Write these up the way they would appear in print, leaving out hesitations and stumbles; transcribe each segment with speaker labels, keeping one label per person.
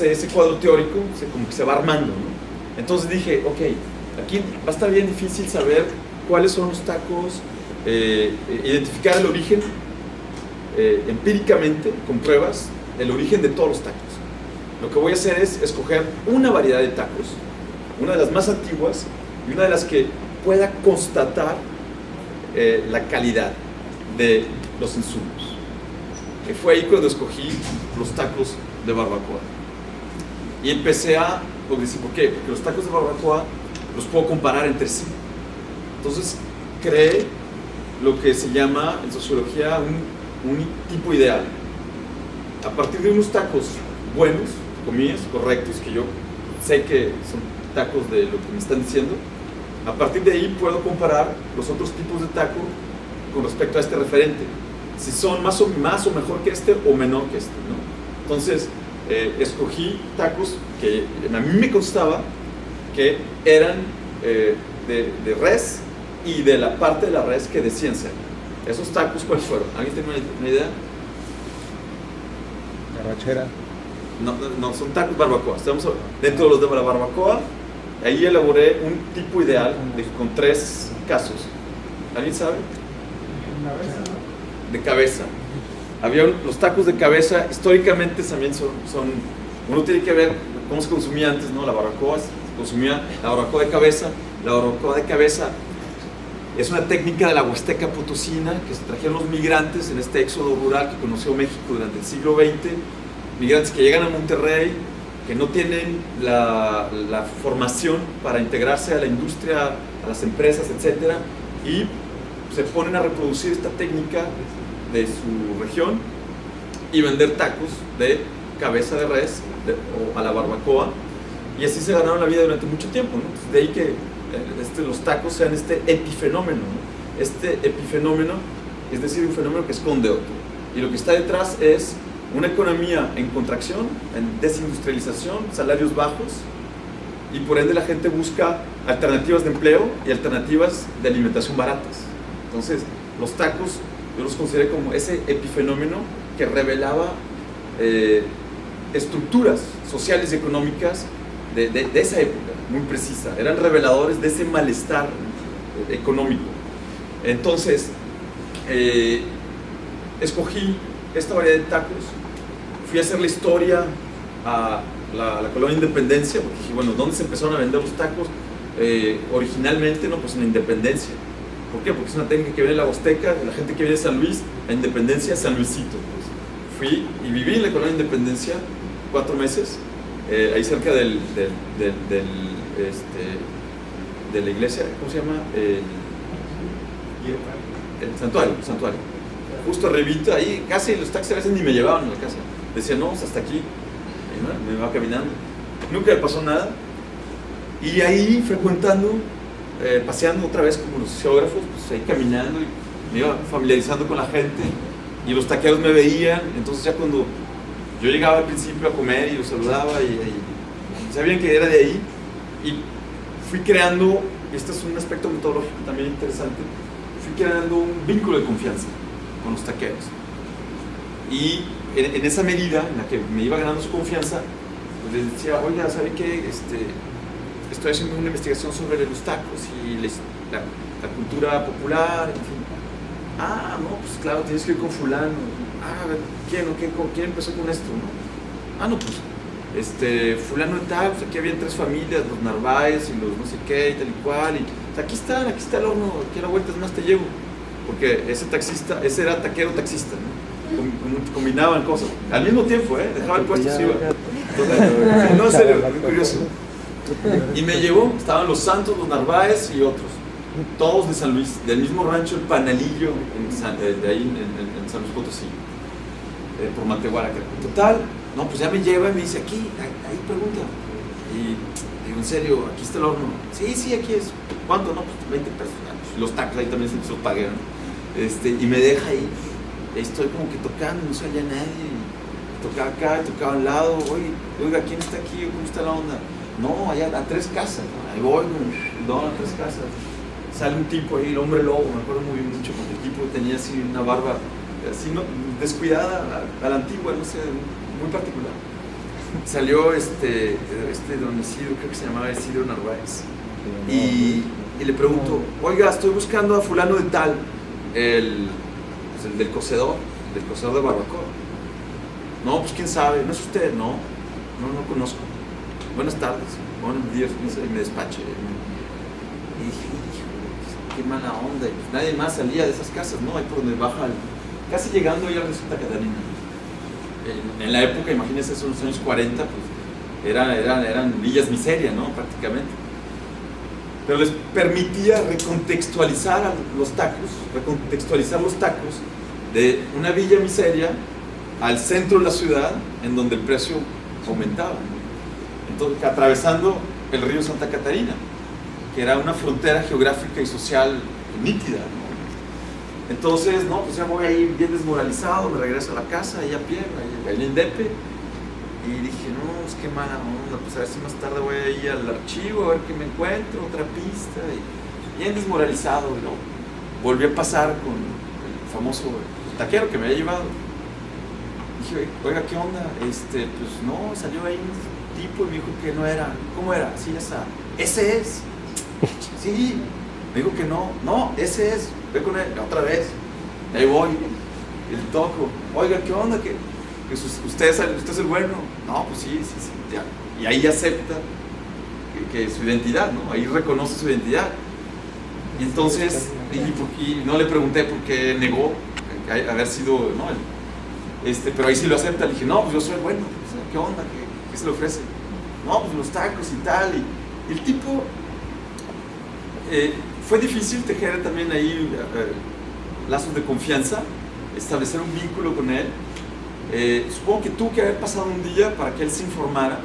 Speaker 1: ese cuadro teórico como que se va armando, ¿no? Entonces dije, ok, aquí va a estar bien difícil saber cuáles son los tacos, identificar el origen empíricamente, con pruebas, el origen de todos los tacos. Lo que voy a hacer es escoger una variedad de tacos, una de las más antiguas y una de las que pueda constatar la calidad de los insumos. Que fue ahí cuando escogí los tacos de barbacoa. Y empecé a decir, ¿por qué? Porque los tacos de barbacoa los puedo comparar entre sí. Entonces creé lo que se llama en sociología un tipo ideal. A partir de unos tacos buenos, comillas, correctos, que yo sé que son tacos de lo que me están diciendo, a partir de ahí puedo comparar los otros tipos de taco con respecto a este referente, si son más o mejor que este o menor que este, ¿no? Entonces escogí tacos que a mí me constaba que eran de res y de la parte de la res que decían ser. ¿Esos tacos cuáles fueron? ¿Alguien tiene una idea?
Speaker 2: Arrachera.
Speaker 1: No, son tacos barbacoa. Estamos dentro de los de la barbacoa. Ahí elaboré un tipo ideal con 3 casos. ¿Alguien sabe? De cabeza. Había los tacos de cabeza, históricamente también son uno tiene que ver cómo se consumía antes, ¿no? La barbacoa, se consumía la barbacoa de cabeza. La barbacoa de cabeza es una técnica de la Huasteca Potosina que se trajeron los migrantes en este éxodo rural que conoció México durante el siglo XX. Migrantes que llegan a Monterrey, que no tienen la formación para integrarse a la industria, a las empresas, etc. Y se ponen a reproducir esta técnica de su región y vender tacos de cabeza de res o a la barbacoa. Y así se ganaron la vida durante mucho tiempo, ¿no? De ahí que los tacos sean este epifenómeno, ¿no? Este epifenómeno, es decir, un fenómeno que esconde otro. Y lo que está detrás es una economía en contracción, en desindustrialización, salarios bajos, y por ende la gente busca alternativas de empleo y alternativas de alimentación baratas. Entonces, los tacos yo los consideré como ese epifenómeno que revelaba estructuras sociales y económicas de esa época, muy precisa. Eran reveladores de ese malestar económico. Entonces, escogí esta variedad de tacos, fui a hacer la historia a la colonia Independencia, porque dije, bueno, ¿dónde se empezaron a vender los tacos? Originalmente, no, pues en la Independencia. ¿Por qué? Porque es una técnica que viene de la Huasteca, de la gente que viene de San Luis, la Independencia, San Luisito. Pues. Fui y viví en la colonia Independencia 4 meses, ahí cerca de la iglesia, ¿cómo se llama? El santuario. Justo arribita, ahí casi los taxis a veces ni me llevaban a la casa. Decían, no, hasta aquí. Y me iba caminando. Nunca me pasó nada. Y ahí frecuentando, paseando otra vez como los geógrafos, pues ahí caminando y me iba familiarizando con la gente. Y los taqueros me veían. Entonces ya cuando yo llegaba al principio a comer y los saludaba y sabían que era de ahí. Y fui creando, este es un aspecto metodológico también interesante, fui creando un vínculo de confianza con los taqueros. Y en esa medida en la que me iba ganando su confianza, pues les decía, oiga, ¿sabe qué? Estoy haciendo una investigación sobre los tacos y la cultura popular, en fin. Ah, no, pues claro, tienes que ir con fulano. Ah, a ver, ¿quién empezó con esto, no? Ah, no, pues, fulano de tal, pues aquí habían 3 familias, los Narváez y los no sé qué, y tal y cual, y pues, aquí está el horno, aquí a la vuelta es más te llevo. Porque ese era taquero taxista, ¿no? Combinaban cosas. Al mismo tiempo, dejaba el puesto y se iba. Entonces, no, en serio, muy curioso. Y me llevó, estaban los Santos, los Narváez y otros. Todos de San Luis, del mismo rancho, el Panalillo, de ahí en San Luis Potosí, por Matehuala. Total, no, pues ya me lleva y me dice, aquí, ahí pregunta. Y digo, en serio, aquí está el horno. Sí, aquí es. ¿Cuánto? No, pues 20 pesos. Los tacos ahí también se los pagué, ¿no? Y me deja ahí. Estoy como que tocando, no salía nadie. Tocaba acá, tocaba al lado. Oiga, ¿quién está aquí? ¿Cómo está la onda? No, allá a 3 casas. ¿No? Ahí voy, no, a 3 casas. Sale un tipo ahí, el hombre lobo, me acuerdo muy mucho, porque el tipo tenía así una barba, así no, descuidada, a la antigua, no sé, muy particular. salió don Isidro, creo que se llamaba Isidro Narváez, y le pregunto, oiga, estoy buscando a fulano de tal, el del cocedor de barbacoa. No, pues quién sabe, no es usted, no conozco. Buenas tardes, buenos días, y me despaché. Y dije, hijo, qué mala onda, y pues nadie más salía de esas casas, ¿no? Ahí por donde baja, casi llegando ya a Santa Catarina. En la época, imagínense, son los años 40, pues eran villas miseria, ¿no? Prácticamente. Pero les permitía recontextualizar los tacos de una villa miseria al centro de la ciudad, en donde el precio aumentaba, ¿no? Entonces, atravesando el río Santa Catarina, que era una frontera geográfica y social nítida, ¿no? Entonces, no, pues ya voy ahí bien desmoralizado, me regreso a la casa, ahí a pie, ahí en Indepe, y dije, no, es que mala onda, pues a ver si más tarde voy a ir al archivo, a ver qué me encuentro, otra pista, y bien desmoralizado, ¿no? Volví a pasar con el famoso taquero que me había llevado. Dije, oiga, ¿qué onda? Pues no, salió ahí un tipo y me dijo que no era. ¿Cómo era? Sí, ese es. Sí, me dijo que no, ese es. Ve con él, otra vez. Y ahí voy, el toco. Oiga, ¿qué onda? Que usted es el bueno. No, pues sí, ya. Y ahí acepta que su identidad, ¿no? Ahí reconoce su identidad. Y entonces, y no le pregunté por qué negó haber sido, ¿no? Pero ahí sí lo acepta. Le dije, no, pues yo soy el bueno. O sea, ¿qué onda? ¿Qué se le ofrece? No, pues los tacos y tal. Y el tipo, fue difícil tejer también ahí lazos de confianza, establecer un vínculo con él. Supongo que tuvo que haber pasado un día para que él se informara,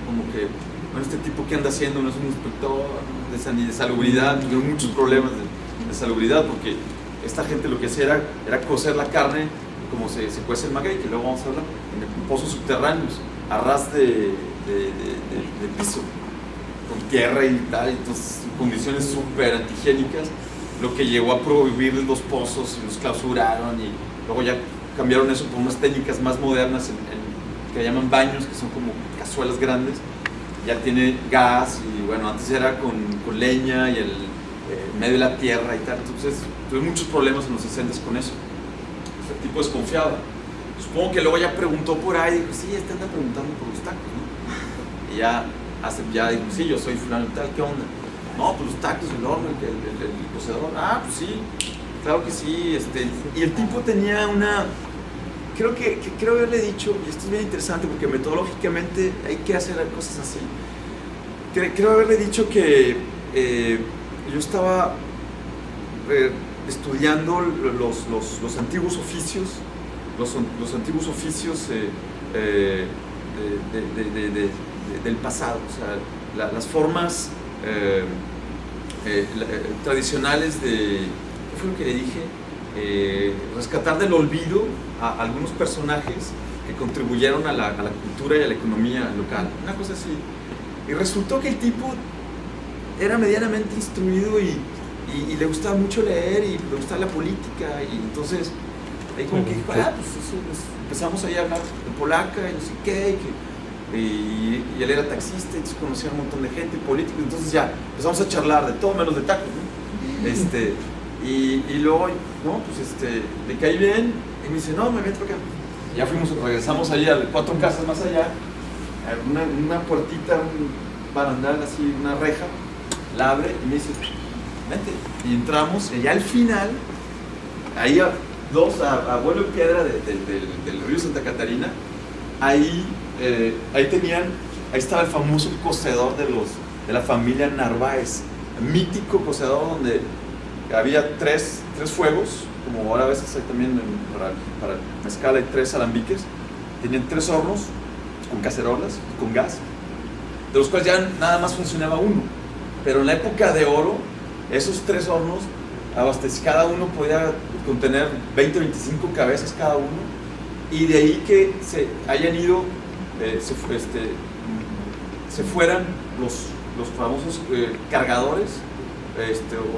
Speaker 1: como que, bueno, este tipo que anda haciendo no es un inspector de salubridad, tuvieron muchos problemas de salubridad, porque esta gente lo que hacía era cocer la carne como se cuece el maguey, que luego vamos a hablar, en pozos subterráneos, a ras de piso, con tierra y tal, entonces condiciones súper antihigiénicas, lo que llegó a prohibir los pozos y los clausuraron, y luego ya cambiaron eso por unas técnicas más modernas que llaman baños, que son como cazuelas grandes, ya tiene gas, y bueno, antes era con leña y en medio de la tierra y tal, entonces tuve muchos problemas en los 60 con eso. El tipo desconfiado. Supongo que luego ya preguntó por ahí, dijo, sí, anda preguntando por los tacos, ¿no? Y ya dijo, sí, yo soy fulano y tal, ¿qué onda? No, pues los tacos, el horno, el cocedor. Ah, pues sí, claro que sí. Y el tipo tenía creo haberle dicho, y esto es bien interesante porque metodológicamente hay que hacer cosas así. Creo haberle dicho que yo estaba estudiando los antiguos oficios, los antiguos oficios del pasado, o sea, las formas tradicionales de, ¿qué fue lo que le dije? Rescatar del olvido a algunos personajes que contribuyeron a la cultura y a la economía local, una cosa así. Y resultó que el tipo era medianamente instruido y le gustaba mucho leer y le gustaba la política, y entonces ahí como que dijo, pues empezamos ahí a hablar de polaca y no sé qué, y él era taxista, entonces conocía a un montón de gente, políticos, entonces ya empezamos a charlar de todo menos de tacos, ¿no? Y luego, no, pues le caí bien, y me dice, no, me meto acá. Ya regresamos ahí a 4 casas más allá, a una puertita, un barandal así, una reja, la abre y me dice, vente. Y entramos, y ya al final, ahí a vuelo en piedra del río Santa Catarina, ahí estaba el famoso cocedor de la familia Narváez, mítico cocedor donde había tres fuegos, como ahora a veces hay también para mezcal hay 3 alambiques, tenían 3 hornos con cacerolas, con gas, de los cuales ya nada más funcionaba uno, pero en la época de oro, esos 3 hornos cada uno podía contener 20 o 25 cabezas cada uno, y de ahí que se hayan ido, se fueran los famosos cargadores, o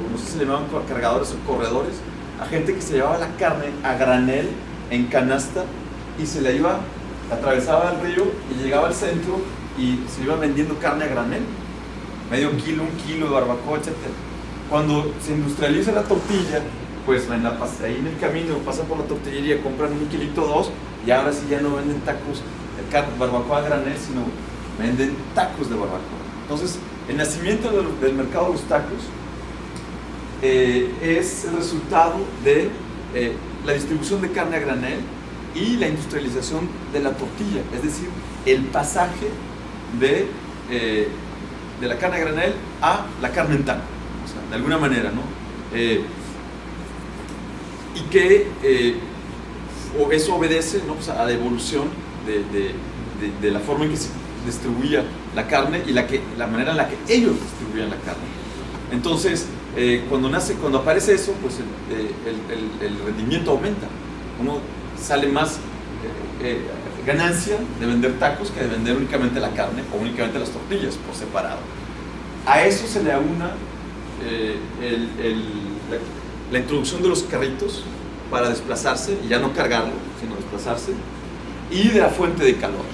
Speaker 1: no sé si se llamaban cargadores o corredores, a gente que se llevaba la carne a granel en canasta y se la iba atravesaba el río y llegaba al centro y se iba vendiendo carne a granel, medio kilo, 1 kilo de barbacoa, etc. Cuando se industrializa la tortilla, pues ahí en el camino pasan por la tortillería, compran 1 kilito, 2, y ahora sí ya no venden tacos de barbacoa a granel, sino venden tacos de barbacoa. Entonces, el nacimiento del mercado de los tacos es el resultado de la distribución de carne a granel y la industrialización de la tortilla, es decir, el pasaje de la carne a granel a la carne en taco, o sea, de alguna manera, ¿no? Y que eso obedece, ¿no? Pues a la evolución de la forma en que se distribuía la carne y la manera en la que ellos distribuían la carne. Entonces, cuando aparece eso, pues el rendimiento aumenta. Uno sale más ganancia de vender tacos que de vender únicamente la carne o únicamente las tortillas por separado. A eso se le aúna la introducción de los carritos para desplazarse, y ya no cargarlo, sino desplazarse, y de la fuente de calor.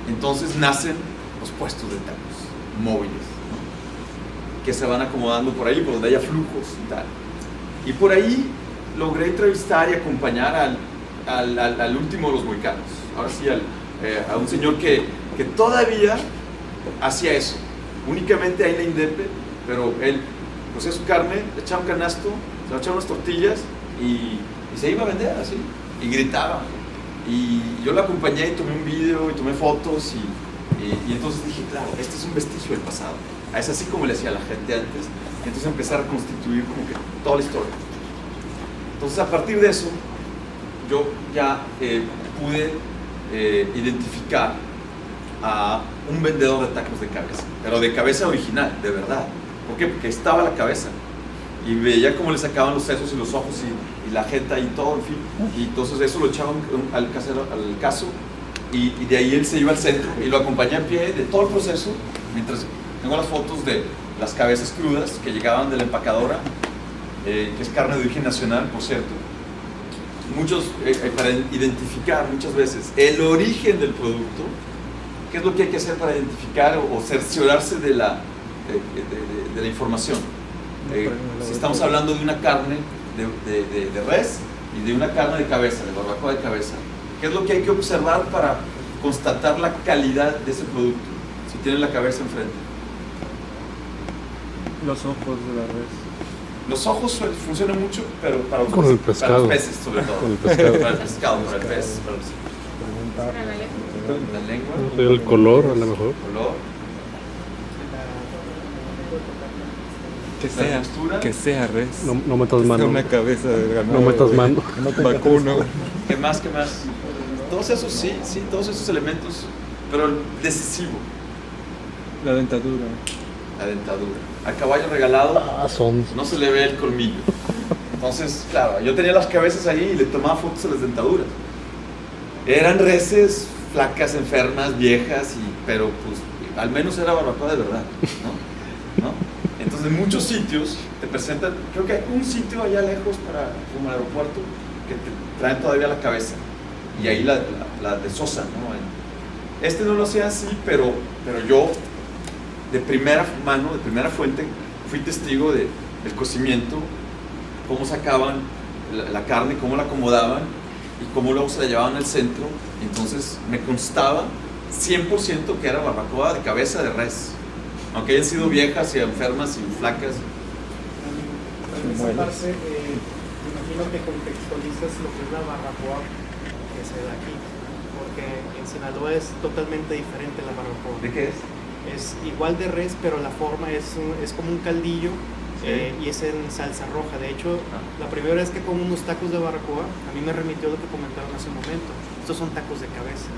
Speaker 1: Entonces nacen los puestos de tacos móviles, ¿no? Que se van acomodando por ahí, por donde haya flujos y tal. Y por ahí logré entrevistar y acompañar al último de los mohicanos. Ahora sí, a un señor que todavía hacía eso. Únicamente ahí en la Indepe, pero él cocía su carne, le echaba un canasto, se le echaba unas tortillas y se iba a vender así. Y gritaba. Y yo lo acompañé y tomé un video y tomé fotos y entonces dije, claro, este es un vestigio del pasado. Es así como le hacía a la gente antes. Y entonces empezar a constituir como que toda la historia. Entonces a partir de eso, yo ya pude identificar a un vendedor de tacos de cabeza, pero de cabeza original, de verdad. ¿Por qué? Porque estaba la cabeza y veía cómo le sacaban los sesos y los ojos y la jeta y todo, en fin. Y entonces eso lo echaban al caso y de ahí él se iba al centro y lo acompañé a pie de todo el proceso, mientras tengo las fotos de las cabezas crudas que llegaban de la empacadora, que es carne de origen nacional, por cierto. Para identificar muchas veces el origen del producto, qué es lo que hay que hacer para identificar o cerciorarse de la información. Si estamos hablando de una carne de res y de una carne de cabeza, de barbacoa de cabeza, ¿qué es lo que hay que observar para constatar la calidad de ese producto? Si tienen la cabeza enfrente.
Speaker 2: Los ojos de la res.
Speaker 1: Los ojos funcionan mucho, pero para los peces, sobre todo.
Speaker 3: Con el pescado.
Speaker 1: Para el pescado, para el pez, para la lengua.
Speaker 3: No sé, el color, a lo mejor.
Speaker 1: El color.
Speaker 2: Que sea res.
Speaker 3: No metas mano.
Speaker 2: Una cabeza de ganado.
Speaker 3: No metas mano.
Speaker 2: Vacuno.
Speaker 1: ¿Qué más? Todos esos sí, todos esos elementos, pero el decisivo.
Speaker 2: La dentadura.
Speaker 1: La dentadura. Al caballo regalado
Speaker 3: Son.
Speaker 1: no se le ve el colmillo. Entonces, claro, yo tenía las cabezas ahí y le tomaba fotos a las dentaduras. Eran reses flacas, enfermas, viejas, pero pues al menos era barbacoa de verdad, ¿no? Entonces, en muchos sitios te presentan, creo que hay un sitio allá lejos como el aeropuerto, que te traen todavía la cabeza. Y ahí la desosan, ¿no? Este no lo hacía así, pero yo de primera mano, de primera fuente, fui testigo del cocimiento, cómo sacaban la carne, cómo la acomodaban y cómo luego se la llevaban al centro. Entonces me constaba 100% que era barbacoa de cabeza de res, aunque hayan sido viejas y enfermas y flacas.
Speaker 4: En esa parte, me imagino que contextualizas lo que es la barbacoa que se da aquí, porque en Sinaloa es totalmente diferente la barbacoa.
Speaker 1: ¿De qué es?
Speaker 4: Es igual de res, pero la forma es como un caldillo, sí. Y es en salsa roja. De hecho, la primera vez que como unos tacos de barbacoa, a mí me remitió lo que comentaron hace un momento. Estos son tacos de cabeza,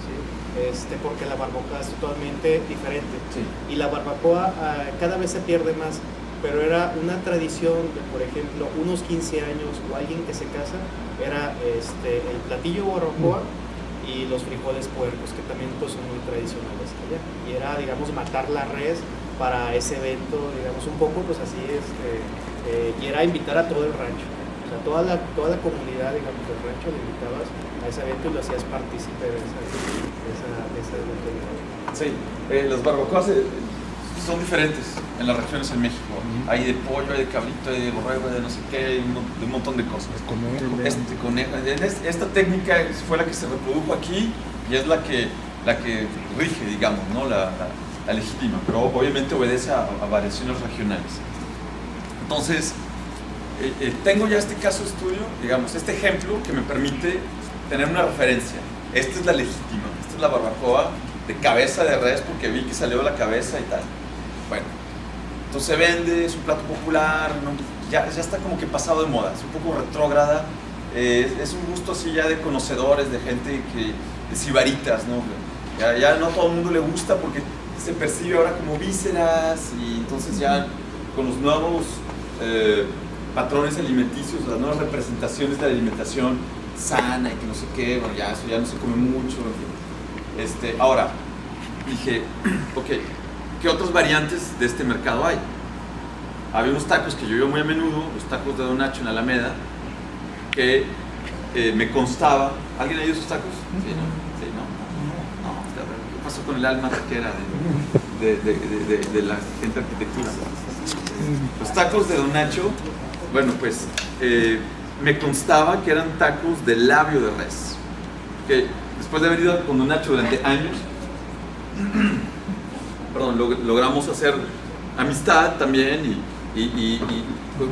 Speaker 4: ¿sí? Porque la barbacoa es totalmente diferente.
Speaker 1: Sí.
Speaker 4: Y la barbacoa cada vez se pierde más, pero era una tradición de, por ejemplo, unos 15 años o alguien que se casa, era el platillo barbacoa y los frijoles puercos, que también pues, son muy tradicionales allá. Y era, digamos, matar la res para ese evento, digamos, un poco, pues así, y era invitar a todo el rancho. O sea, toda la comunidad, digamos, del rancho le invitabas a ese evento y lo hacías partícipe de esa actividad.
Speaker 1: Sí, las barbacoas son diferentes en las regiones en México. Hay de pollo, hay de cabrito, hay de borrego, hay de no sé qué, hay de un montón de cosas. Conejo. Esta técnica fue la que se reprodujo aquí y es la que rige, digamos, ¿no? la legítima, pero obviamente obedece a variaciones regionales. Entonces, tengo ya este caso de estudio, digamos, este ejemplo que me permite tener una referencia. Esta es la legítima, esta es la barbacoa de cabeza de res porque vi que salió la cabeza y tal. Bueno, entonces se vende, es un plato popular, ¿no? ya está como que pasado de moda, es un poco retrógrada, es un gusto así ya de conocedores, de gente de sibaritas, ¿no? Ya no a todo el mundo le gusta porque se percibe ahora como vísceras y entonces ya con los nuevos patrones alimenticios, las nuevas representaciones de la alimentación sana y que no sé qué, bueno, ya eso ya no se come mucho, en fin. Ahora, dije, ok, ¿qué otras variantes de este mercado hay? Había unos tacos que yo iba muy a menudo, los tacos de Don Nacho en Alameda, que me constaba. ¿Alguien ha ido a esos tacos? Sí, ¿no? Sí, no. ¿Qué pasó con el alma taquera de la gente de arquitectura? Los tacos de Don Nacho, bueno, pues me constaba que eran tacos de labio de res. Que después de haber ido con Don Nacho durante años, logramos hacer amistad también y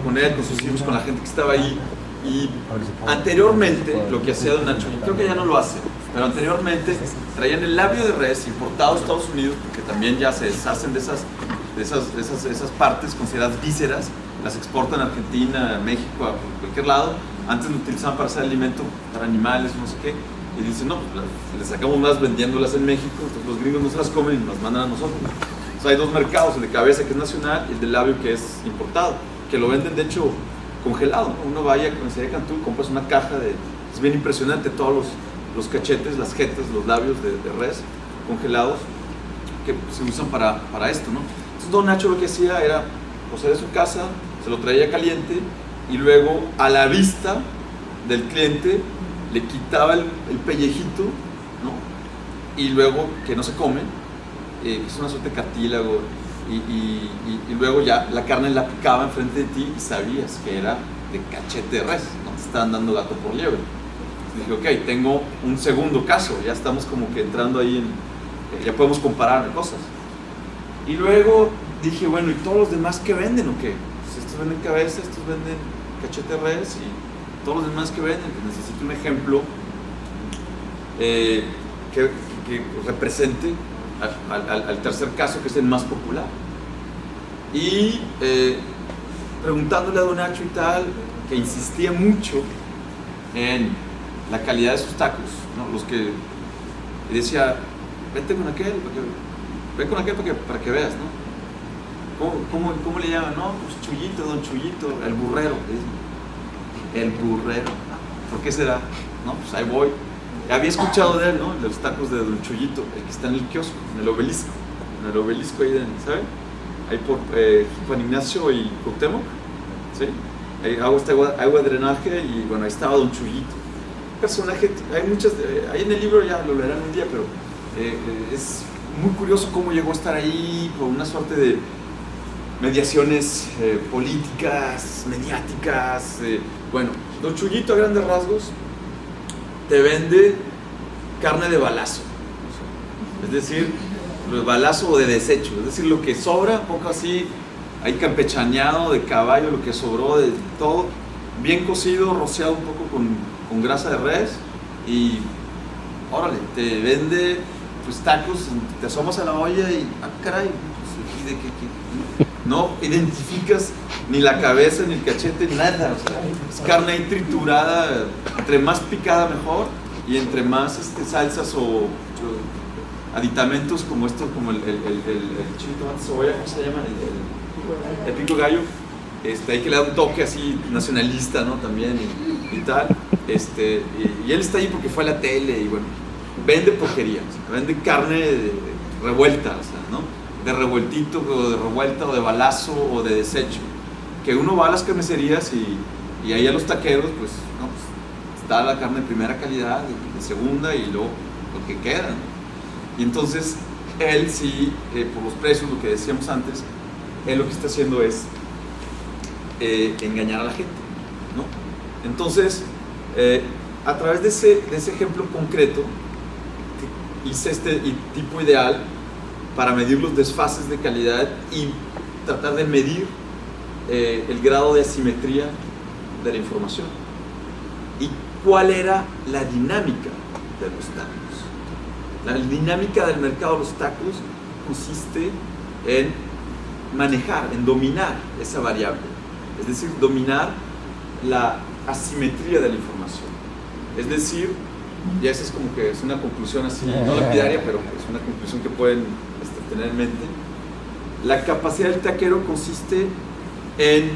Speaker 1: con él, con sus hijos, con la gente que estaba ahí. Y anteriormente, lo que hacía Don Nacho, yo creo que ya no lo hace, pero anteriormente traían el labio de res importado a Estados Unidos, porque también ya se deshacen de esas partes consideradas vísceras, las exportan a Argentina, a México, a cualquier lado. Antes lo utilizaban para hacer alimento para animales, no sé qué, y dicen, no, pues les sacamos más vendiéndolas en México, entonces los gringos no se las comen y nos mandan a nosotros. O sea, hay dos mercados, el de cabeza que es nacional y el de labio que es importado, que lo venden de hecho congelado, ¿no? Uno vaya con el de Cantú, compras una caja es bien impresionante, todos los cachetes, las jetas, los labios de res congelados que se usan para esto, ¿no? Entonces Don Nacho lo que hacía era cocer de su casa, se lo traía caliente y luego a la vista del cliente le quitaba el pellejito, ¿no? Y luego, que no se come, es una suerte de cartílago, y luego ya la carne la picaba enfrente de ti y sabías que era de cachete de res, no te estaban dando gato por liebre. Entonces dije, ok, tengo un segundo caso, ya estamos como que entrando ahí ya podemos comparar cosas. Y luego dije, bueno, ¿y todos los demás qué venden o qué? Pues estos venden cabeza, estos venden cachete de res y todos los demás que venden. Pues necesito un ejemplo que represente al tercer caso, que es el más popular. Y preguntándole a Don Nacho y tal, que insistía mucho en la calidad de sus tacos, ¿no? Los que y decía, vete con aquel, ven con aquel para que veas, ¿no? ¿Cómo le llaman? No, pues Chuyito, Don Chuyito, el burrero. El burrero. ¿Por qué será? No, pues ahí voy. Había escuchado de él, ¿no? De los tacos de Don Chuyito, el que está en el kiosco, en el obelisco ahí, ¿saben? Ahí por Juan Ignacio y Cuauhtémoc, ¿sí? Ahí hago agua de drenaje y bueno, ahí estaba Don Chuyito. Personaje, ahí en el libro ya lo leerán un día, pero es muy curioso cómo llegó a estar ahí por una suerte de mediaciones políticas, mediáticas. Bueno, Don Chuyito a grandes rasgos te vende carne de balazo, es decir, balazo o de desecho, es decir, lo que sobra, poco así, ahí campechaneado de caballo, lo que sobró de todo, bien cocido, rociado un poco con grasa de res y órale, te vende pues tacos, te asomas a la olla y caray, pues, ¿de qué? No identificas ni la cabeza, ni el cachete, nada, o sea, es carne ahí triturada, entre más picada mejor y entre más salsas o aditamentos como esto, como el chile tomate cebolla, ¿cómo se llama? El pico de gallo, hay que le da un toque así nacionalista, ¿no? También y tal, y él está ahí porque fue a la tele y bueno, vende porquería, o sea, vende carne revuelta, o sea, ¿no? De revueltito, o de revuelta, o de balazo, o de desecho. Que uno va a las carnicerías y Y ahí a los taqueros, pues, no, pues está la carne de primera calidad, de segunda y luego lo que queda, ¿no? Y entonces él sí, por los precios, lo que decíamos antes, él lo que está haciendo es engañar a la gente, ¿no? Entonces, a través de ese ejemplo concreto, hice este tipo ideal para medir los desfases de calidad y tratar de medir el grado de asimetría de la información y cuál era la dinámica de los tacos. La dinámica del mercado de los tacos consiste en manejar, en dominar esa variable, es decir, dominar la asimetría de la información. Es decir, ya esa es como que es una conclusión así, no lapidaria, pero es una conclusión que pueden tener en mente. La capacidad del taquero consiste en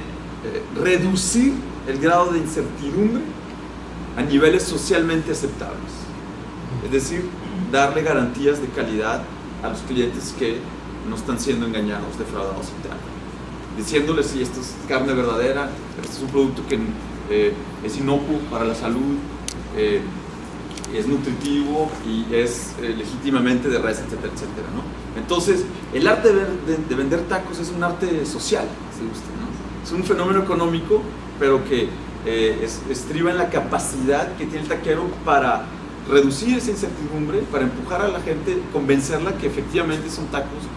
Speaker 1: reducir el grado de incertidumbre a niveles socialmente aceptables. Es decir, darle garantías de calidad a los clientes que no están siendo engañados, defraudados y tal. Diciéndoles si esto es carne verdadera, este es un producto que es inocuo para la salud, es nutritivo y es legítimamente de res, etcétera, etcétera, ¿no? Entonces, el arte de vender tacos es un arte social, si gusta, ¿no? Es un fenómeno económico, pero que estriba en la capacidad que tiene el taquero para reducir esa incertidumbre, para empujar a la gente, convencerla que efectivamente son tacos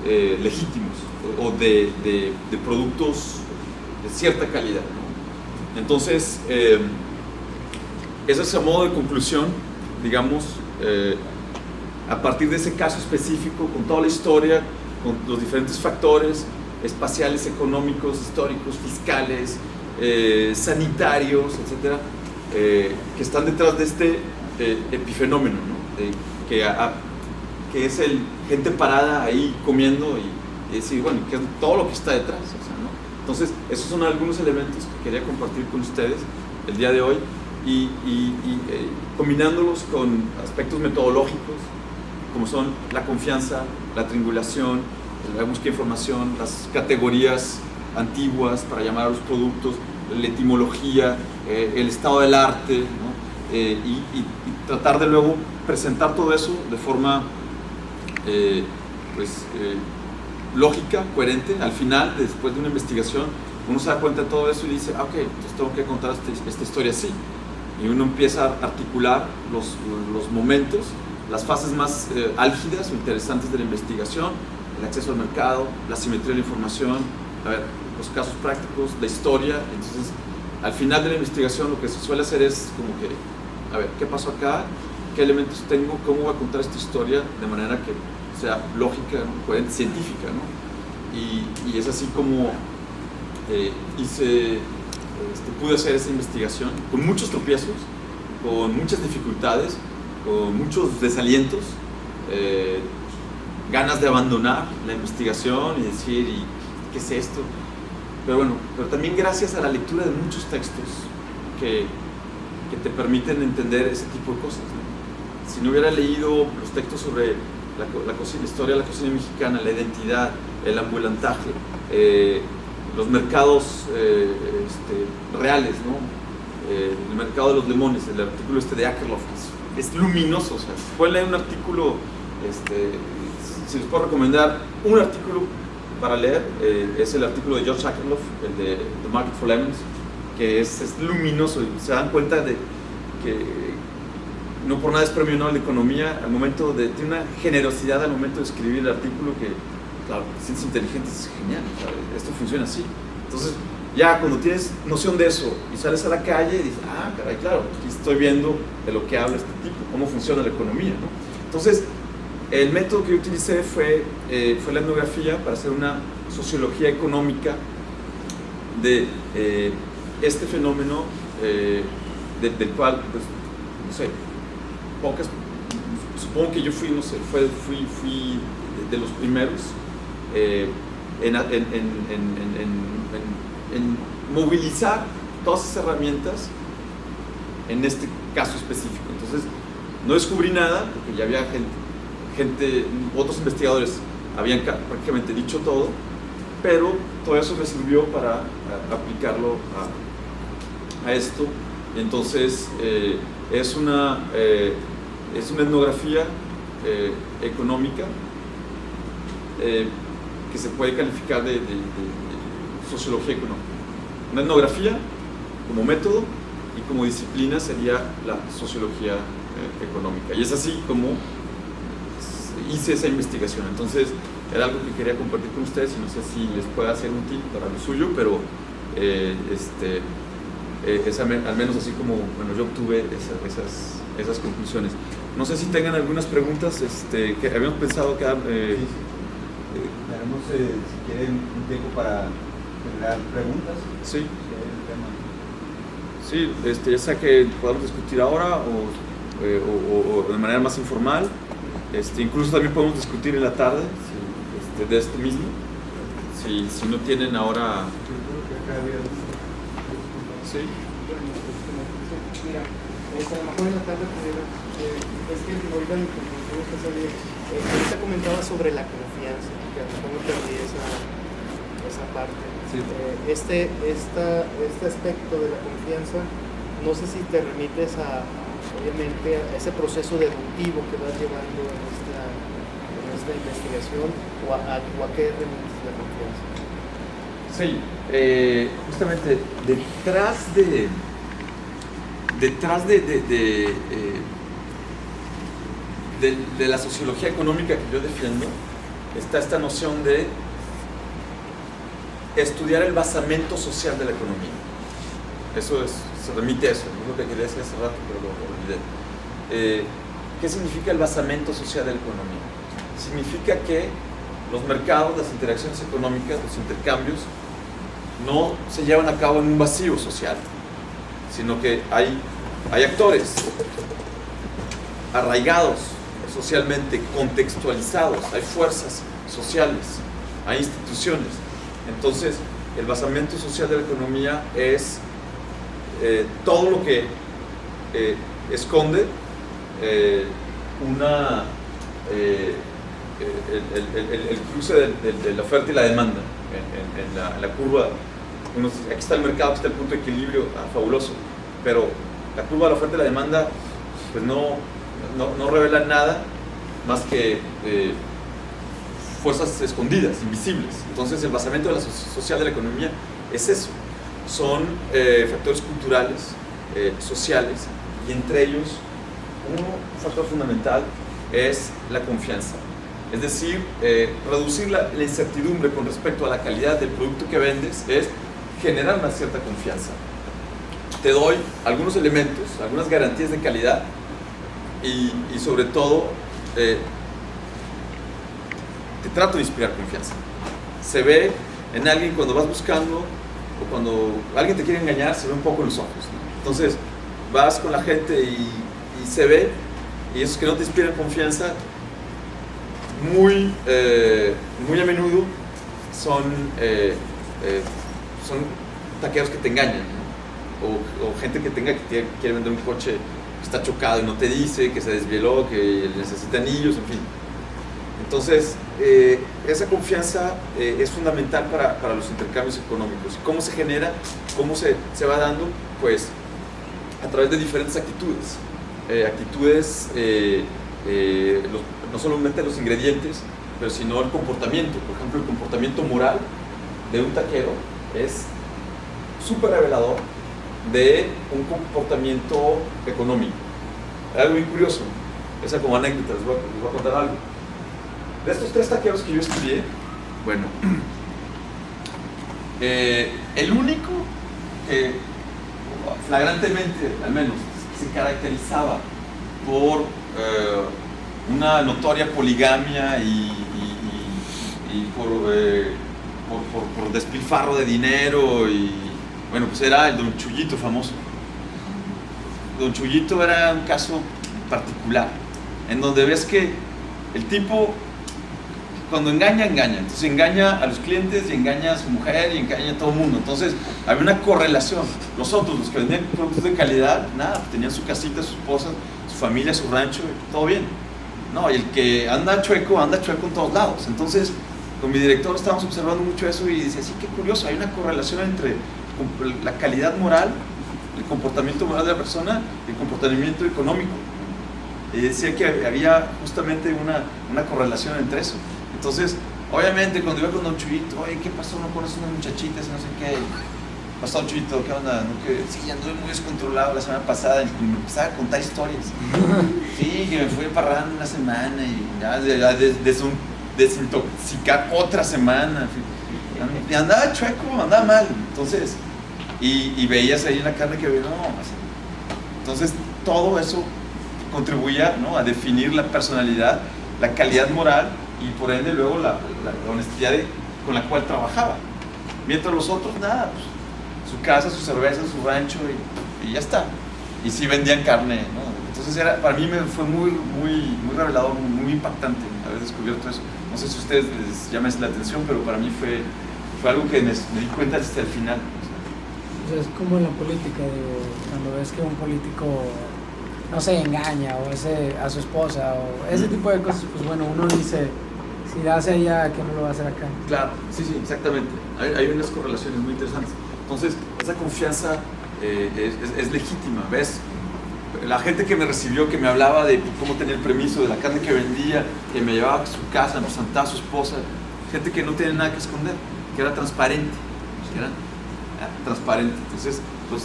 Speaker 1: legítimos o de productos de cierta calidad, ¿no? Entonces, ese es a modo de conclusión, digamos, a partir de ese caso específico, con toda la historia, con los diferentes factores espaciales, económicos, históricos, fiscales, sanitarios, etcétera, que están detrás de este epifenómeno, ¿no? Que es el gente parada ahí comiendo y decir, bueno, ¿qué es todo lo que está detrás? O sea, ¿no? Entonces, esos son algunos elementos que quería compartir con ustedes el día de hoy y combinándolos con aspectos metodológicos como son la confianza, la triangulación, la búsqueda de información, las categorías antiguas para llamar a los productos, la etimología, el estado del arte, ¿no? Y tratar de luego presentar todo eso de forma lógica, coherente. Al final, después de una investigación, uno se da cuenta de todo eso y dice, ok, entonces tengo que contar esta historia así. Y uno empieza a articular los momentos, las fases más álgidas o interesantes de la investigación, el acceso al mercado, la simetría de la información, los casos prácticos, la historia. Entonces, al final de la investigación lo que se suele hacer es como que, a ver, ¿qué pasó acá? ¿Qué elementos tengo? ¿Cómo voy a contar esta historia de manera que sea lógica, ¿no? Coherente, científica, ¿no? Y es así como pude hacer esa investigación con muchos tropiezos, con muchas dificultades, con muchos desalientos, ganas de abandonar la investigación y decir, ¿qué es esto? Pero bueno, pero también gracias a la lectura de muchos textos que te permiten ese tipo de cosas, ¿no? Si no hubiera leído los textos sobre la historia de la cocina mexicana, la identidad, el ambulantaje, los mercados reales, ¿no? El mercado de los limones, el artículo de Akerlof, es luminoso. O sea, si pueden leer un artículo, si les puedo recomendar un artículo para leer, es el artículo de George Akerlof, el de The Market for Lemons, que es luminoso y se dan cuenta de que no por nada es premio Nobel de Economía, tiene una generosidad al momento de escribir el artículo que, claro, sientes inteligente, es genial, ¿sabes? Esto funciona así. Entonces, ya cuando tienes noción de eso y sales a la calle y dices, caray, claro, aquí estoy viendo de lo que habla este tipo, cómo funciona la economía, ¿no? Entonces, el método que yo utilicé fue la etnografía para hacer una sociología económica de este fenómeno del cual, pues, no sé, supongo que yo fui, no sé, fui de los primeros en movilizar todas esas herramientas en este caso específico. Entonces, no descubrí nada, porque ya había gente, otros investigadores habían prácticamente dicho todo, pero todo eso me sirvió para aplicarlo a esto. Entonces es una etnografía económica que se puede calificar de sociología económica. Una etnografía como método y como disciplina sería la sociología económica. Y es así como hice esa investigación. Entonces era algo que quería compartir con ustedes y no sé si les puede hacer un tip para lo suyo, pero es al menos así como yo obtuve esas conclusiones. No sé si tengan algunas preguntas que habíamos pensado que...
Speaker 5: Tenemos, si quieren, un tiempo para generar preguntas.
Speaker 1: Sí. Sí, ya sea que podamos discutir ahora o de manera más informal. Incluso también podemos discutir en la tarde de esto mismo. Si no tienen ahora... Sí.
Speaker 4: Mira, a lo mejor en la tarde pudiera, es que ahorita mi conclusión está saliendo. Ahorita comentaba sobre la confianza, que a lo mejor no perdí esa parte.
Speaker 1: Sí.
Speaker 4: Este aspecto de la confianza, no sé si te remites obviamente a ese proceso deductivo que vas llevando en esta investigación, o a qué remites la confianza.
Speaker 1: Sí, justamente detrás de la sociología económica que yo defiendo está esta noción de estudiar el basamento social de la economía. Se remite a eso, no es lo que quería decir hace rato, pero lo olvidé. ¿Qué significa el basamento social de la economía? Significa que los mercados, las interacciones económicas, los intercambios, no se llevan a cabo en un vacío social, sino que hay actores arraigados socialmente, contextualizados, hay fuerzas sociales, hay instituciones. Entonces, el basamento social de la economía es todo lo que esconde el cruce de la oferta y la demanda en la curva. Aquí está el mercado, aquí está el punto de equilibrio fabuloso, pero la curva de la oferta y la demanda pues no revela nada más que fuerzas escondidas, invisibles. Entonces el basamento social de la economía es eso, son factores culturales, sociales, y entre ellos un factor fundamental es la confianza. Es decir, reducir la incertidumbre con respecto a la calidad del producto que vendes es generar una cierta confianza. Te doy algunos elementos, algunas garantías de calidad y sobre todo te trato de inspirar confianza. Se ve en alguien cuando vas buscando o cuando alguien te quiere engañar, se ve un poco en los ojos, ¿no? Entonces vas con la gente y se ve, y esos que no te inspiran confianza muy a menudo son taqueros que te engañan, ¿no? o gente que quiere vender un coche que está chocado y no te dice, que se desvieló, que necesita anillos, en fin. Entonces esa confianza es fundamental para los intercambios económicos. ¿Cómo se genera? ¿Cómo se va dando? Pues a través de diferentes actitudes. No solamente los ingredientes, pero sino el comportamiento. Por ejemplo, el comportamiento moral de un taquero es súper revelador de un comportamiento económico. Algo muy curioso, esa como anécdota, les voy a contar algo. De estos 3 taqueros que yo estudié, bueno, el único que flagrantemente, al menos, se caracterizaba por una notoria poligamia y por despilfarro de dinero, y bueno, pues era el Don Chuyito famoso. Don Chuyito era un caso particular, en donde ves que el tipo, cuando engaña, entonces engaña a los clientes y engaña a su mujer y engaña a todo el mundo. Entonces había una correlación. Los otros, los que vendían productos de calidad, nada, pues tenían su casita, su esposa, su familia, su rancho, todo bien. No, y el que anda chueco en todos lados. Entonces con mi director estábamos observando mucho eso y decía, sí, qué curioso, hay una correlación entre la calidad moral, el comportamiento moral de la persona y el comportamiento económico. Y decía que había justamente una correlación entre eso. Entonces, obviamente, cuando iba con Don Chuyito, oye, ¿qué pasó? ¿No conoces unas muchachitas y no sé qué? Pasó, Don Chuyito, ¿qué onda? ¿No? Que, sí, anduve muy descontrolado la semana pasada y me empezaba a contar historias. Sí, que me fui parrando una semana y ya desintoxicar otra semana. Y andaba chueco, andaba mal. Entonces, y veías ahí en la carne que no. Entonces, todo eso contribuía, ¿no?, a definir la personalidad, la calidad moral y por ende luego la honestidad con la cual trabajaba. Mientras los otros, nada, pues, su casa, su cerveza, su rancho y ya está. Y sí vendían carne, ¿no? Entonces para mí fue muy revelador, muy impactante haber descubierto eso. No sé si a ustedes les llama la atención, pero para mí fue algo que me di cuenta hasta el final.
Speaker 6: O sea, es como en la política, digo, cuando ves que un político, no sé, engaña o a su esposa o ese tipo de cosas, pues bueno, uno dice, si lo hace allá, ¿qué no lo va a hacer acá?
Speaker 1: Claro, sí, exactamente. Hay unas correlaciones muy interesantes. Entonces, esa confianza es legítima, ¿ves? La gente que me recibió, que me hablaba de cómo tenía el permiso, de la carne que vendía, que me llevaba a su casa, me presentaba a su esposa, gente que no tiene nada que esconder, que era transparente, Entonces, pues,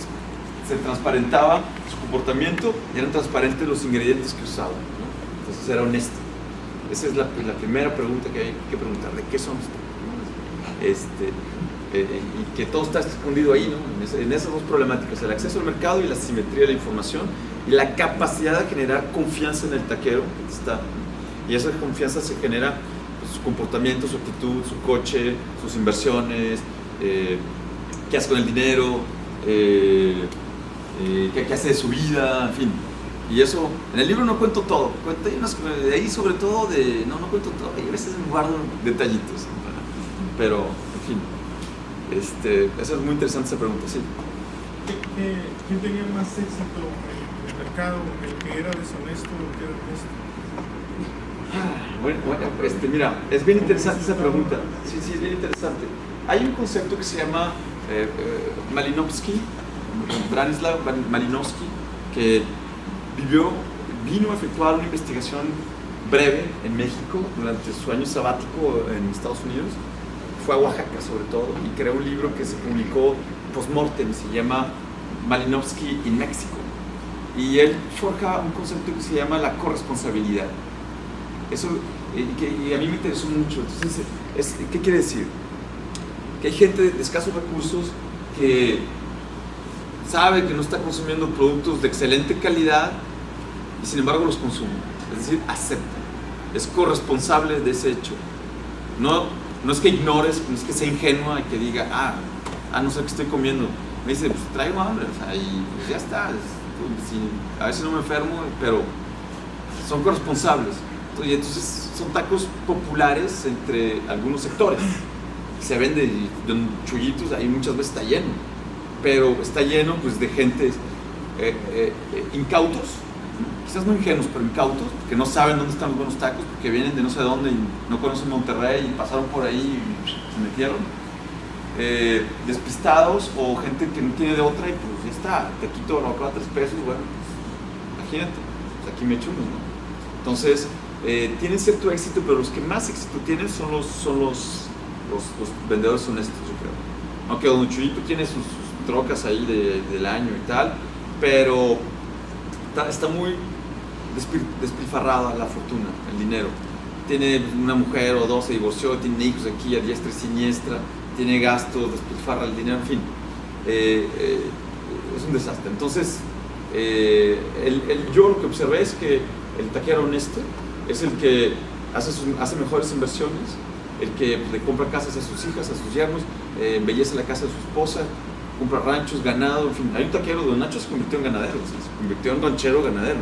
Speaker 1: se transparentaba su comportamiento y eran transparentes los ingredientes que usaba, ¿no? Entonces era honesto. Esa es la primera pregunta que hay que preguntar, ¿de qué somos? Y que todo está escondido ahí, ¿no? En esas dos problemáticas, el acceso al mercado y la simetría de la información y la capacidad de generar confianza en el taquero que está. Y esa confianza se genera, pues, su comportamiento, su actitud, su coche, sus inversiones, qué hace con el dinero, qué hace de su vida, en fin. Y eso, en el libro no cuento todo, cuento de ahí sobre todo no cuento todo, y a veces me guardo detallitos, pero, en fin, esa es muy interesante esa pregunta, sí.
Speaker 7: ¿Quién tenía más éxito en el mercado, el que era deshonesto o el que era honesto?
Speaker 1: Bueno, mira, es bien interesante esa pregunta, sí, es bien interesante. Hay un concepto que se llama Malinowski, Branislav Malinowski, que vino a efectuar una investigación breve en México durante su año sabático en Estados Unidos. Fue a Oaxaca sobre todo y creó un libro que se publicó post-mortem, se llama Malinowski in México. Y él forja un concepto que se llama la corresponsabilidad. Eso, y a mí me interesó mucho. Entonces, ¿qué quiere decir? Que hay gente de escasos recursos que sabe que no está consumiendo productos de excelente calidad y sin embargo los consume, es decir, acepta, es corresponsable de ese hecho. No es que ignores, no es que sea ingenua y que diga, no sé qué estoy comiendo. Me dice, pues traigo hambre, o sea, y pues ya está, a veces no me enfermo, pero son corresponsables. Entonces son tacos populares entre algunos sectores. Se vende, y Don Chuyito ahí muchas veces está lleno, pero está lleno, pues, de gente incautos, quizás no ingenuos, pero incautos, que no saben dónde están los buenos tacos, porque vienen de no sé dónde y no conocen Monterrey y pasaron por ahí y se metieron. Despistados o gente que no tiene de otra y pues ya está, taquito lo acaba a 3 pesos, bueno, pues, imagínate, pues aquí me echo unos, ¿no? Entonces, tienen cierto éxito, pero los que más éxito tienen son los vendedores honestos, yo creo. Aunque Don Chuyito tiene sus trocas ahí del año y tal, pero está muy despilfarrada la fortuna, el dinero. Tiene una mujer o dos, se divorció, tiene hijos aquí a diestra y siniestra, tiene gastos, despilfarra el dinero, en fin. Es un desastre. Entonces, yo lo que observé es que el taquero honesto es el que hace mejores inversiones, el que le compra casas a sus hijas, a sus yernos, embellece la casa de su esposa, compra ranchos, ganado, en fin. Hay un taquero, Don Nacho se convirtió en ganadero, se convirtió en ranchero ganadero.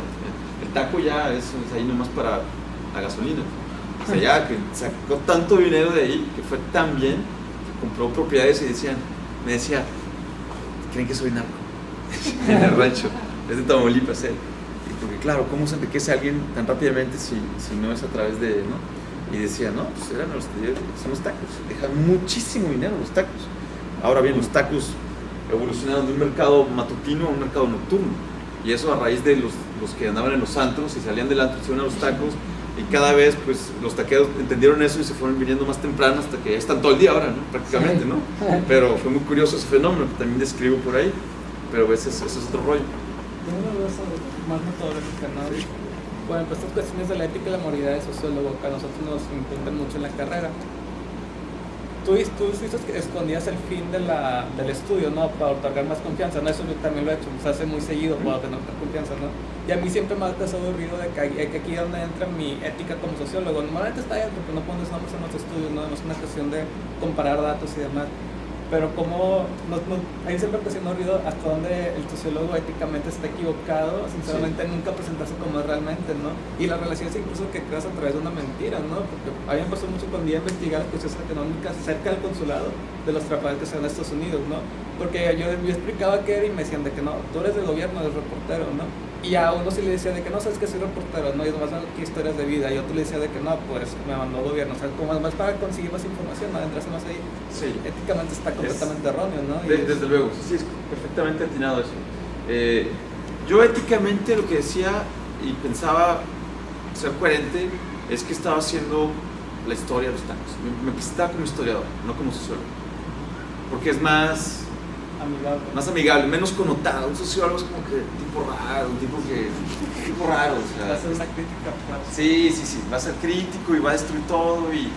Speaker 1: El taco ya es ahí nomás para la gasolina. O sea, ya que sacó tanto dinero de ahí, que fue tan bien, que compró propiedades y me decía, ¿creen que soy narco? En el rancho, es de Tamaulipas, porque claro, ¿cómo se enriquece a alguien tan rápidamente si no es a través de, ¿no? Y decía, no, pues son los tacos, dejan muchísimo dinero los tacos. Ahora bien, los tacos evolucionaron de un mercado matutino a un mercado nocturno. Y eso a raíz de los que andaban en los antros y salían del antro y se iban a los tacos. Y cada vez, pues, los taqueros entendieron eso y se fueron viniendo más temprano hasta que ya están todo el día ahora, ¿no? Prácticamente, ¿no? Pero fue muy curioso ese fenómeno que también describo por ahí. Pero ese es otro rollo.
Speaker 8: Tengo una duda sobre más metodológica, ¿no? Bueno, pues estas cuestiones de la ética y la moralidad de sociólogo que a nosotros nos impuntan mucho en la carrera. Tú escondías el fin del estudio, ¿no? Para otorgar más confianza, ¿no? Eso yo también lo he hecho, se hace muy seguido para tener más confianza, ¿no? Y a mí siempre me ha causado ruido de que aquí es donde entra mi ética como sociólogo. Normalmente está bien porque no pones nombres en los estudios, ¿no? No es una cuestión de comparar datos y demás. Pero como ahí siempre me ha ruido hasta donde el sociólogo éticamente está equivocado, sinceramente nunca presentarse como es realmente, ¿no? Y las relaciones incluso que creas a través de una mentira, ¿no? Porque a mí me pasó mucho cuando iba a investigar cuestiones económicas cerca del consulado de los trabajadores que están en Estados Unidos, ¿no? Porque yo explicaba qué era y me decían de que no, tú eres del gobierno, eres reportero, ¿no? Y a uno sí le decía de que no, sabes que soy reportero, ¿no? Y nomás aquí historias de vida. Y otro le decía de que no, pues me mandó gobierno. O sea, como más para conseguir más información, ¿no? Adentrarse más ahí.
Speaker 1: Sí.
Speaker 8: Éticamente está completamente erróneo, ¿no?
Speaker 1: Desde luego, sí, es perfectamente atinado eso. Yo éticamente lo que decía y pensaba ser coherente es que estaba haciendo la historia de los tacos. Me presentaba como historiador, no como sociólogo. Porque es más amigable, menos connotado. Un sociólogo es como que tipo raro, o sea,
Speaker 8: va a ser una crítica fuerte.
Speaker 1: Sí, va a ser crítico y va a destruir todo y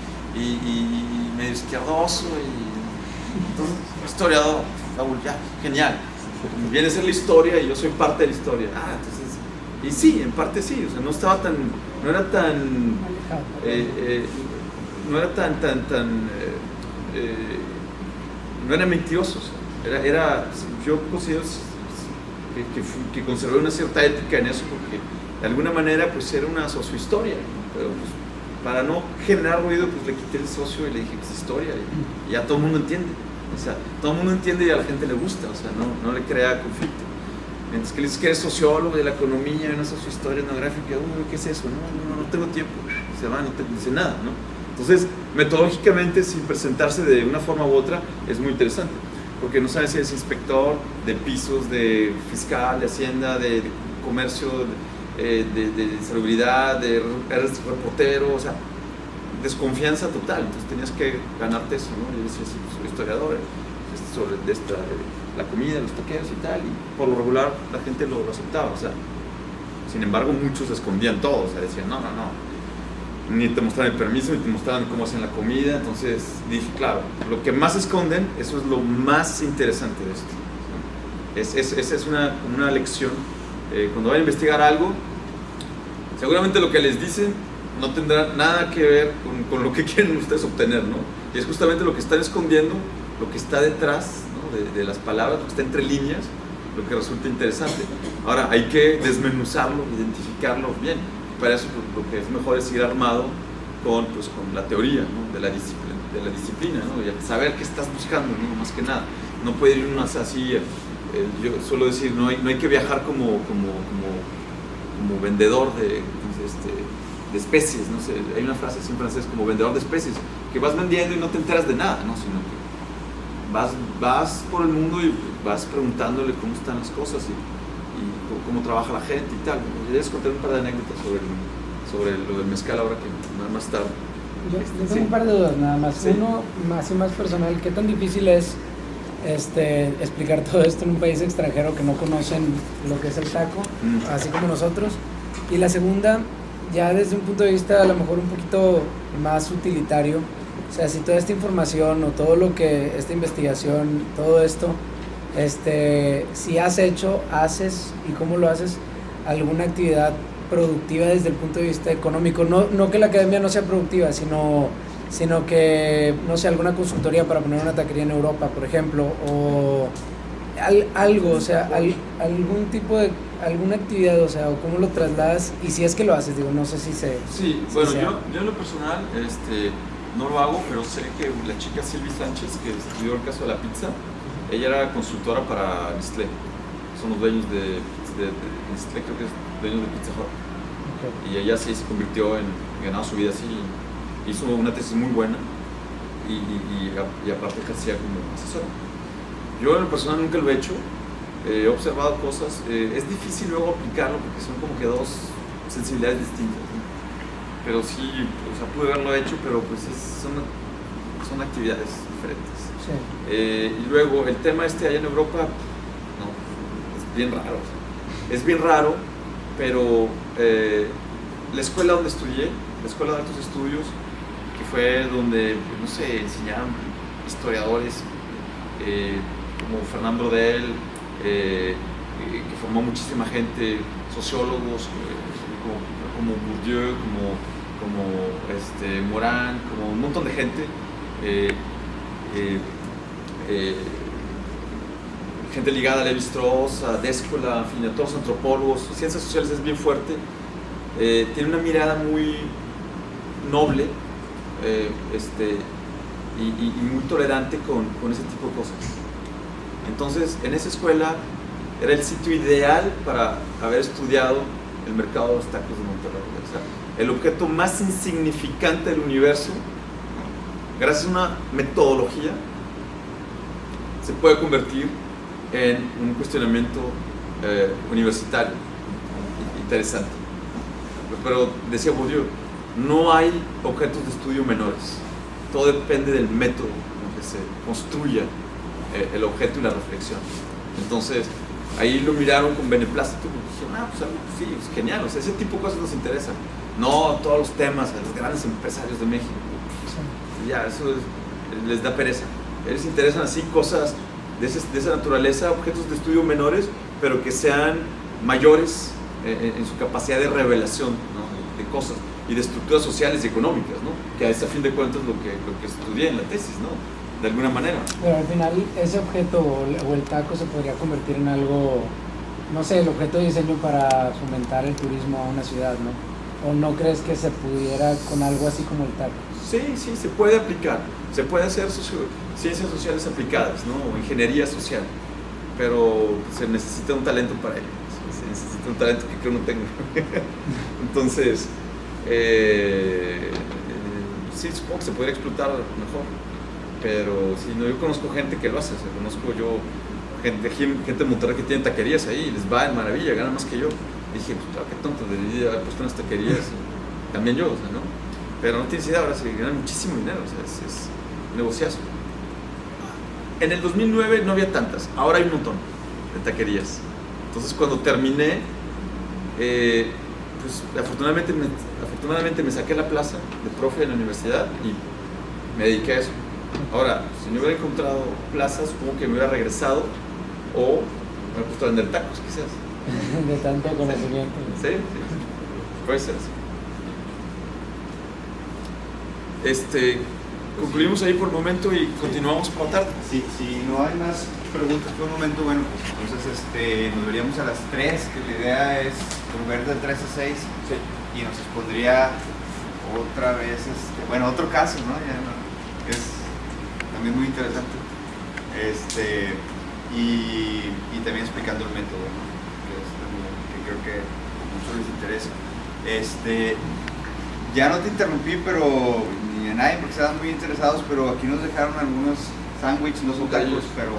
Speaker 1: medio izquierdoso y entonces historiador, Raúl, ya, genial. Viene a ser la historia y yo soy parte de la historia. Entonces, y sí, en parte sí, o sea, no era mentiroso, o sea, yo considero que conservé una cierta ética en eso porque de alguna manera pues era una sociohistoria, ¿no? Pero pues para no generar ruido pues le quité el socio y le dije que es historia y ya todo el mundo entiende, o sea, todo el mundo entiende y a la gente le gusta, o sea, no le crea conflicto. Mientras que le dices que eres sociólogo de la economía, una sociohistoria etnográfica, ¿qué es eso? No tengo tiempo, se va, no te dice nada, ¿no? Entonces, metodológicamente, sin presentarse de una forma u otra, es muy interesante, porque no sabes si eres inspector de pisos, de fiscal, de hacienda, de comercio, de salubridad, eres reportero, o sea, desconfianza total. Entonces tenías que ganarte eso, ¿no? Yo decía, sí, soy historiador, sobre la comida, los taqueros y tal, y por lo regular la gente lo aceptaba, o sea, sin embargo muchos escondían todo, o sea, decían, no, ni te mostraban el permiso, ni te mostraban cómo hacían la comida. Entonces dije, claro, lo que más esconden, eso es lo más interesante de esto. Esa es una lección. Cuando vayan a investigar algo, seguramente lo que les dicen no tendrá nada que ver con lo que quieren ustedes obtener, ¿no? Y es justamente lo que están escondiendo, lo que está detrás, ¿no? de las palabras, lo que está entre líneas, lo que resulta interesante. Ahora, hay que desmenuzarlo, identificarlo bien. Para eso lo que es mejor es ir armado con la teoría, ¿no? de la disciplina, ¿no? Y saber qué estás buscando, ¿no? Más que nada. No puede ir uno así, yo suelo decir, no hay que viajar como vendedor de especies, no sé, hay una frase así en francés, como vendedor de especies, que vas vendiendo y no te enteras de nada, ¿no? Sino que vas por el mundo y vas preguntándole cómo están las cosas y cómo trabaja la gente y tal. Yo les conté un par de anécdotas sobre lo del mezcal ahora que más tarde.
Speaker 6: Yo tengo un par de dudas nada más.
Speaker 1: Sí.
Speaker 6: Uno más personal, ¿qué tan difícil es explicar todo esto en un país extranjero que no conocen lo que es el taco, así como nosotros? Y la segunda, ya desde un punto de vista a lo mejor un poquito más utilitario, o sea, si toda esta información o todo lo que, esta investigación, todo esto, si haces y cómo lo haces, alguna actividad productiva desde el punto de vista económico, no que la academia no sea productiva, sino que, no sé, alguna consultoría para poner una taquería en Europa, por ejemplo, o algo, o sea, algún tipo de, alguna actividad, o sea, o cómo lo trasladas, y si es que lo haces, digo, no sé si se...
Speaker 1: Sí, bueno, yo en lo personal, no lo hago, pero sé que la chica Silvi Sánchez, que estudió el caso de la pizza, ella era consultora para Nestlé, son los dueños de Nestlé, creo que es dueños de Pizza Hut. Okay. Y ella sí se convirtió ganaba su vida así hizo una tesis muy buena y aparte ejercía como asesor. Yo en lo personal nunca lo he hecho, he observado cosas, es difícil luego aplicarlo porque son como que dos sensibilidades distintas, ¿no? Pero sí, o sea, pude haberlo hecho, pero pues son actividades diferentes.
Speaker 6: Sí.
Speaker 1: Y luego el tema allá en Europa, no, es bien raro. Es bien raro, pero la escuela donde estudié, la escuela de altos estudios, que fue donde, no sé, enseñaban historiadores como Fernand Braudel, que formó muchísima gente, sociólogos como Bourdieu, como Morán, como un montón de gente, gente ligada a Lévi-Strauss, a Descola, en fin, a todos los antropólogos. Ciencias sociales es bien fuerte, tiene una mirada muy noble y muy tolerante con ese tipo de cosas. Entonces, en esa escuela era el sitio ideal para haber estudiado el mercado de los tacos de Monterrey. O sea, el objeto más insignificante del universo, gracias a una metodología, se puede convertir en un cuestionamiento universitario interesante. Pero decía Bourdieu, no hay objetos de estudio menores, todo depende del método con que se construya el objeto y la reflexión. Entonces ahí lo miraron con beneplácito y dijeron, pues sí, es genial, o sea, ese tipo de cosas nos interesan, no todos los temas de los grandes empresarios de México. Ya, eso les da pereza. Les interesan así cosas de esa naturaleza, objetos de estudio menores, pero que sean mayores en su capacidad de revelación, ¿no? de cosas y de estructuras sociales y económicas, ¿no? Que a ese fin de cuentas lo que estudié en la tesis, ¿no? De alguna manera.
Speaker 6: Pero al final ese objeto o el taco se podría convertir en algo, no sé, el objeto de diseño para fomentar el turismo a una ciudad, ¿no? ¿O no crees que se pudiera con algo así como el taco?
Speaker 1: Sí, se puede aplicar, se puede hacer ciencias sociales aplicadas, ¿no? O ingeniería social, pero se necesita un talento para ello, se necesita un talento que creo no tengo. Entonces, sí, supongo que se podría explotar mejor, pero sí, no, yo conozco gente que lo hace, o sea, conozco yo gente de Monterrey que tiene taquerías ahí, les va de maravilla, ganan más que yo. Y dije, pues claro, qué tonto, debería haber puesto unas taquerías, también yo, o sea, ¿no? Pero no tienes idea, ahora se ganan muchísimo dinero, o sea, es un negociazo. En el 2009 no había tantas, ahora hay un montón de taquerías. Entonces cuando terminé, pues afortunadamente me saqué la plaza de profe en la universidad y me dediqué a eso. Ahora, si no hubiera encontrado plazas, supongo que me hubiera regresado o me hubiera puesto a vender tacos, quizás.
Speaker 6: De tanto conocimiento.
Speaker 1: Sí, puede ser así. Concluimos ahí por el momento y continuamos por la tarde.
Speaker 5: Sí, si no hay más preguntas por el momento, bueno, pues entonces nos veríamos a las 3, que la idea es volver del 3 a 6 y nos expondría otra vez, otro caso, ¿no? Es también muy interesante. Y también explicando el método, ¿no? Que creo que a muchos les interesa. Ya no te interrumpí, pero ni a nadie porque estaban muy interesados, pero aquí nos dejaron algunos sándwiches, no son tacos, pero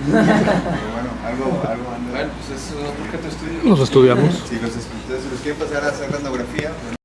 Speaker 5: bueno, algo anda.
Speaker 1: Bueno, pues es otro objeto de estudio.
Speaker 3: Los estudiamos.
Speaker 5: Sí, entonces, si los quieren pasar a hacer la etnografía.